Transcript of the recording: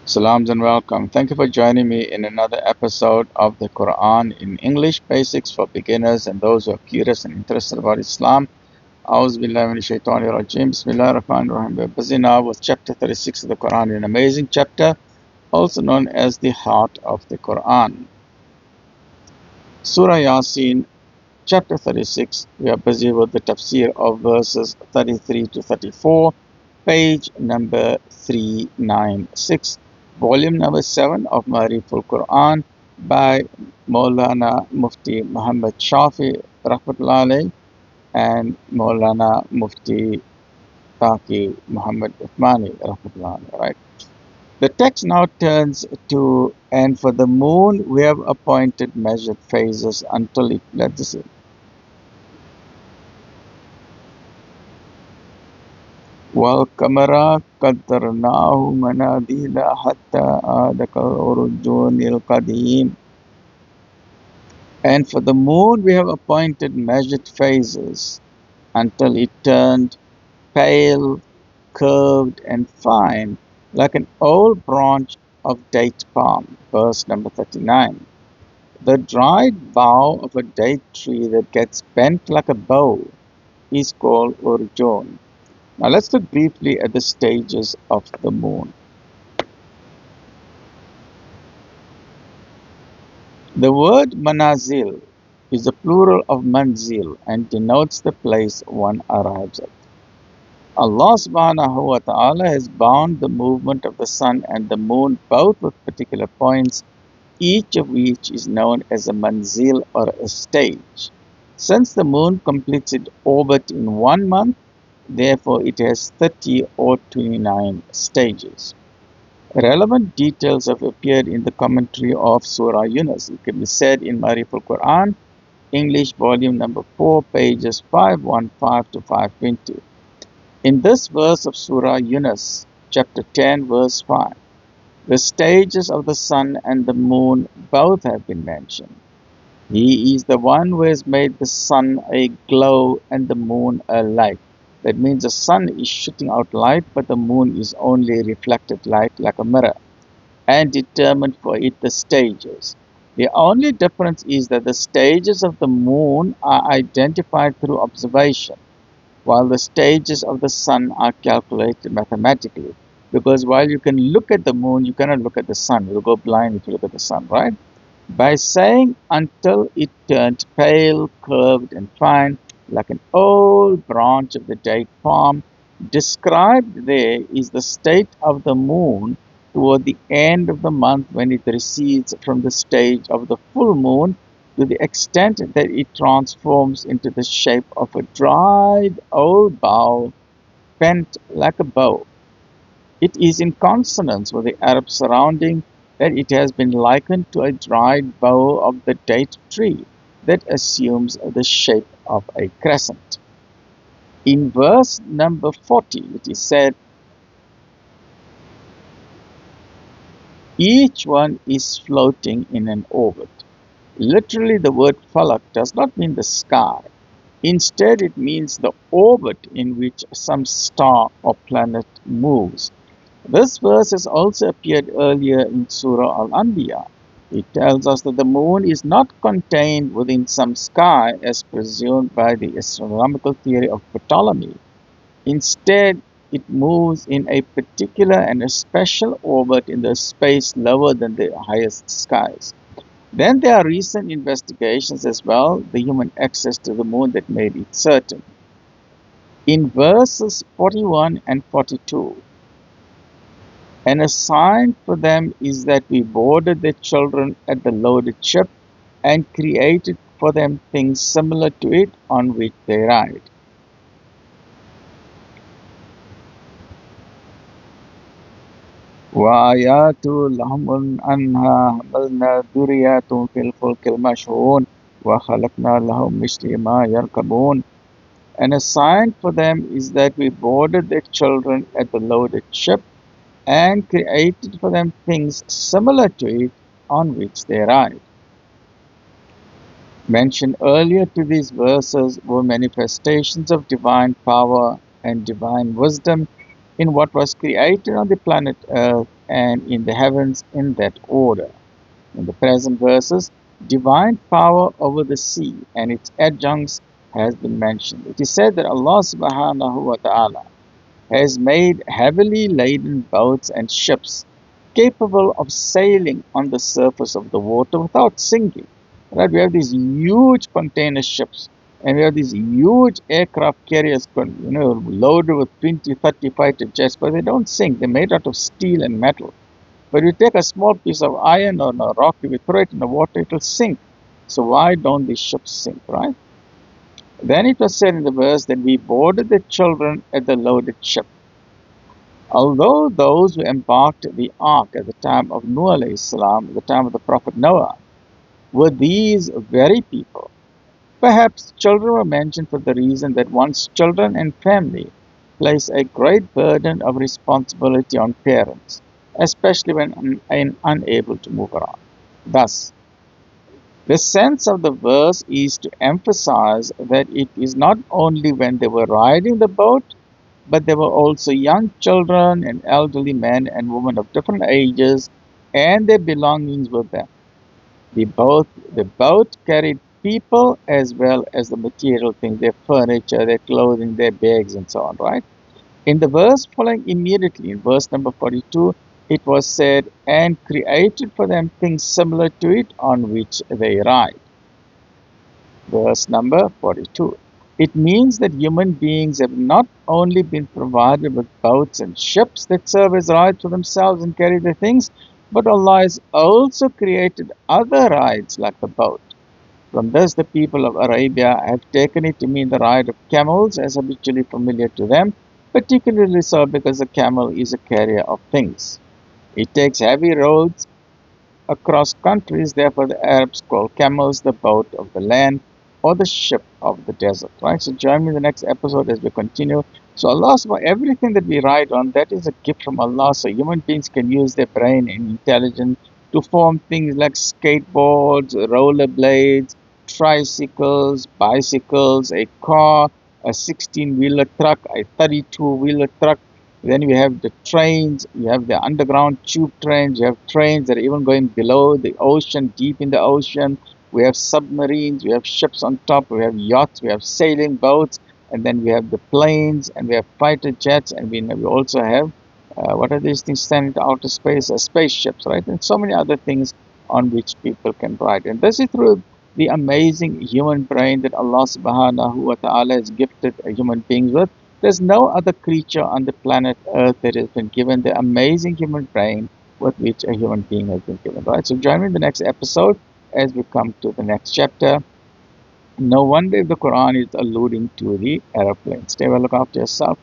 Salams and welcome. Thank you for joining me in another episode of the Quran in English Basics for Beginners and those who are curious and interested about Islam. A'udhu billahi minash shaitanir rajeem. Bismillahir rahmanir rahim. We're busy now with chapter 36 of the Quran, an amazing chapter, also known as the heart of the Quran. Surah Yasin, chapter 36. We are busy with the tafsir of verses 33 to 34, page number 396. Volume number 7 of Ma'ariful Quran by Maulana Mufti Muhammad Shafi Rahmatullahi and Maulana Mufti Taqi Muhammad Uthmani Rahmatullahi. Right. The text now turns to, and for the moon we have appointed measured phases until it, let's see. وَالْقَمَرَ قَدَّرْنَاهُ مَنَازِلَ حَتَّى عَادَ كَالْعُرْجُونِ الْقَدِيمِ. And for the moon we have appointed measured phases until it turned pale, curved and fine like an old branch of date palm. Verse number 39. The dried bough of a date tree that gets bent like a bow is called urjun. Now let's look briefly at the stages of the moon. The word manazil is a plural of manzil and denotes the place one arrives at. Allah subhanahu wa ta'ala has bound the movement of the sun and the moon both with particular points, each of which is known as a manzil or a stage. Since the moon completes its orbit in 1 month, therefore it has 30 or 29 stages. Relevant details have appeared in the commentary of Surah Yunus. It can be said in Ma'ariful Quran, English volume number 4, pages 515 to 520. In this verse of Surah Yunus, chapter 10, verse 5, the stages of the sun and the moon both have been mentioned. He is the one who has made the sun a glow and the moon a light. That means the sun is shooting out light, but the moon is only reflected light like a mirror, and determined for it the stages. The only difference is that the stages of the moon are identified through observation, while the stages of the sun are calculated mathematically. Because while you can look at the moon, you cannot look at the sun. You'll go blind if you look at the sun, right? By saying until it turned pale, curved, and fine, like an old branch of the date palm, described there is the state of the moon toward the end of the month when it recedes from the stage of the full moon to the extent that it transforms into the shape of a dried old bough bent like a bow. It is in consonance with the Arab surrounding that it has been likened to a dried bough of the date tree that assumes the shape of a crescent. In verse number 40, it is said, each one is floating in an orbit. Literally, the word falak does not mean the sky. Instead, it means the orbit in which some star or planet moves. This verse has also appeared earlier in Surah Al-Anbiya. It tells us that the moon is not contained within some sky as presumed by the astronomical theory of Ptolemy. Instead, it moves in a particular and a special orbit in the space lower than the highest skies. Then there are recent investigations as well, the human access to the moon, that made it certain. In verses 41 and 42, and a sign for them is that we boarded their children at the loaded ship and created for them things similar to it on which they ride. وَآيَاتُ لَهُمْ أَنَّا حَمَلْنَا ذُرِّيَّتَهُمْ فِي الْفُلْكِ الْمَشْحُونِ وَخَلَقْنَا لَهُمْ مِثْلَ مَا يَرْكَبُونَ. And a sign for them is that we boarded their children at the loaded ship and created for them things similar to it on which they ride. Mentioned earlier to these verses were manifestations of divine power and divine wisdom in what was created on the planet Earth and in the heavens in that order. In the present verses, divine power over the sea and its adjuncts has been mentioned. It is said that Allah subhanahu wa ta'ala has made heavily laden boats and ships capable of sailing on the surface of the water without sinking. Right? We have these huge container ships and we have these huge aircraft carriers, loaded with 20, 30 fighter jets, but they don't sink. They're made out of steel and metal. But you take a small piece of iron or a rock, if you throw it in the water, it will sink. So why don't these ships sink, right? Then it was said in the verse that we boarded the children at the loaded ship. Although those who embarked the ark at the time of Noah alayhi salam, at the time of the Prophet Noah, were these very people. Perhaps children were mentioned for the reason that one's children and family place a great burden of responsibility on parents, especially when unable to move around. Thus, the sense of the verse is to emphasize that it is not only when they were riding the boat, but there were also young children and elderly men and women of different ages and their belongings with them. The boat carried people as well as the material things, their furniture, their clothing, their bags, and so on, right? In the verse following immediately, in verse number 42, it was said, and created for them things similar to it on which they ride. Verse number 42. It means that human beings have not only been provided with boats and ships that serve as rides for themselves and carry their things, but Allah has also created other rides like the boat. From this, the people of Arabia have taken it to mean the ride of camels as habitually familiar to them, particularly so because the camel is a carrier of things. It takes heavy roads across countries, therefore the Arabs call camels the boat of the land or the ship of the desert. Right? So join me in the next episode as we continue. So Allah, everything that we ride on, that is a gift from Allah. So human beings can use their brain and intelligence to form things like skateboards, rollerblades, tricycles, bicycles, a car, a 16-wheeler truck, a 32-wheeler truck. Then you have the trains, you have the underground tube trains, you have trains that are even going below the ocean, deep in the ocean. We have submarines, we have ships on top, we have yachts, we have sailing boats, and then we have the planes, and we have fighter jets, and we also have, what are these things sent into outer space? Spaceships, right? And so many other things on which people can ride. And this is through the amazing human brain that Allah subhanahu wa ta'ala has gifted human beings with. There's no other creature on the planet Earth that has been given the amazing human brain with which a human being has been given. Right? So join me in the next episode as we come to the next chapter. No wonder if the Quran is alluding to the airplane. Stay well, look after yourself.